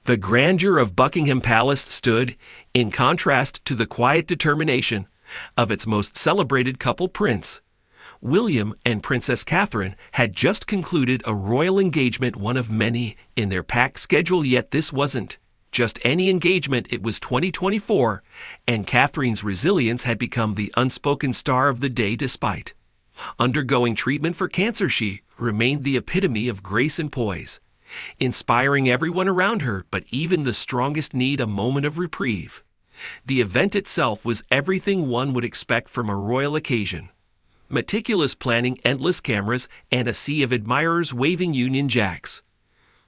The grandeur of Buckingham Palace stood in contrast to the quiet determination of its most celebrated couple, Prince William and Princess Catherine, had just concluded a royal engagement, one of many in their packed schedule, yet this wasn't just any engagement. It was 2024, and Catherine's resilience had become the unspoken star of the day. Despite undergoing treatment for cancer, she remained the epitome of grace and poise, inspiring everyone around her, but even the strongest need a moment of reprieve. The event itself was everything one would expect from a royal occasion. Meticulous planning, endless cameras, and a sea of admirers waving Union Jacks.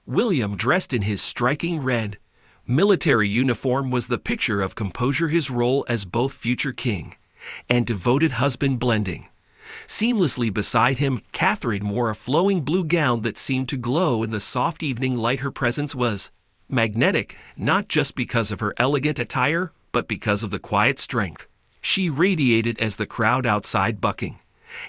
William, dressed in his striking red military uniform, was the picture of composure, his role as both future king and devoted husband blending seamlessly. Beside him, Catherine wore a flowing blue gown that seemed to glow in the soft evening light. Her presence was magnetic, not just because of her elegant attire, but because of the quiet strength she radiated. As the crowd outside Buckingham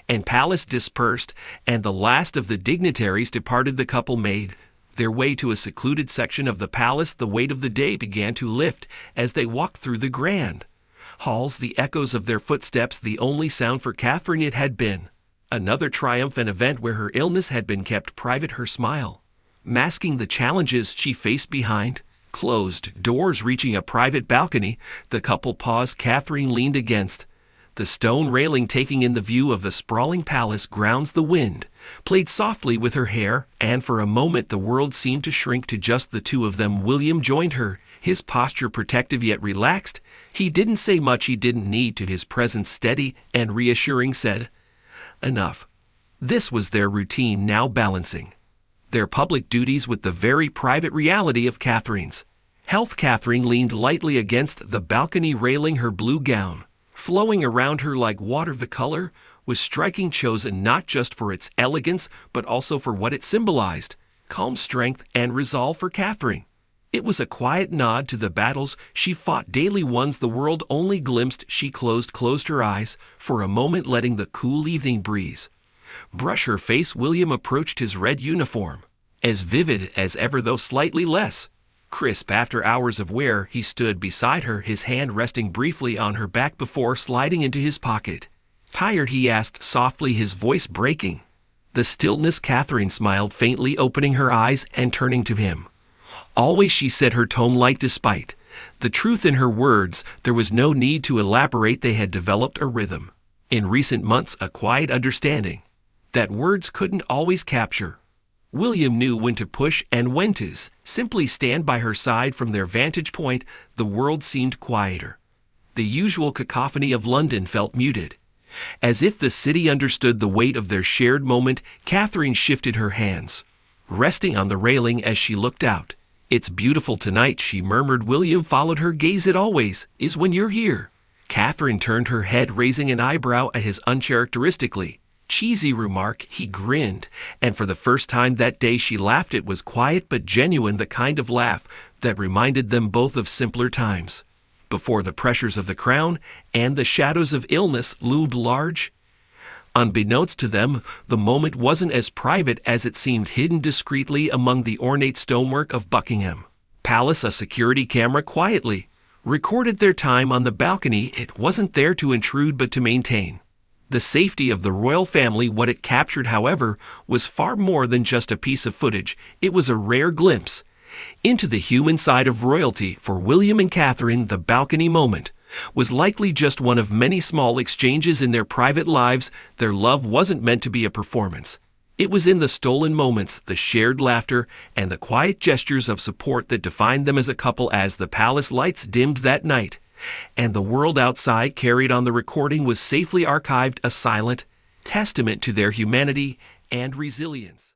and Palace dispersed, and the last of the dignitaries departed, the couple made their way to a secluded section of the palace. The weight of the day began to lift as they walked through the grand halls, the echoes of their footsteps the only sound for Catherine. It had been another triumphant event where her illness had been kept private, her smile masking the challenges she faced behind closed doors. Reaching a private balcony, the couple paused. Catherine leaned against the stone railing, taking in the view of the sprawling palace grounds. The wind played softly with her hair, and for a moment the world seemed to shrink to just the two of them. William joined her, his posture protective yet relaxed. He didn't say much, he didn't need to. His presence steady and reassuring said enough. This was their routine now, balancing their public duties with the very private reality of Catherine's health. Catherine leaned lightly against the balcony railing, her blue gown flowing around her like water. The color was striking, chosen not just for its elegance, but also for what it symbolized: calm strength and resolve. For Catherine, it was a quiet nod to the battles she fought daily, ones the world only glimpsed. She closed her eyes for a moment, letting the cool evening breeze brush her face. William approached, his red uniform as vivid as ever, though slightly less crisp after hours of wear. He stood beside her, his hand resting briefly on her back before sliding into his pocket. Tired? He asked softly, his voice breaking the stillness. Catherine smiled faintly, opening her eyes and turning to him. Always, she said, her tone light despite the truth in her words. There was no need to elaborate. They had developed a rhythm in recent months, a quiet understanding that words couldn't always capture. William knew when to push and when to simply stand by her side. From their vantage point, the world seemed quieter. The usual cacophony of London felt muted, as if the city understood the weight of their shared moment. Catherine shifted her hands, resting on the railing as she looked out. "It's beautiful tonight," she murmured. William followed her gaze. "It always is when you're here." Catherine turned her head, raising an eyebrow at his uncharacteristically cheesy remark. He grinned, and for the first time that day she laughed. It was quiet but genuine, the kind of laugh that reminded them both of simpler times, before the pressures of the crown and the shadows of illness loomed large. Unbeknownst to them, the moment wasn't as private as it seemed. Hidden discreetly among the ornate stonework of Buckingham Palace, a security camera quietly recorded their time on the balcony. It wasn't there to intrude, but to maintain the safety of the royal family. What it captured, however, was far more than just a piece of footage. It was a rare glimpse into the human side of royalty. For William and Catherine, the balcony moment was likely just one of many small exchanges in their private lives. Their love wasn't meant to be a performance. It was in the stolen moments, the shared laughter, and the quiet gestures of support that defined them as a couple. As the palace lights dimmed that night, and the world outside carried on, the recording was safely archived, a silent testament to their humanity and resilience.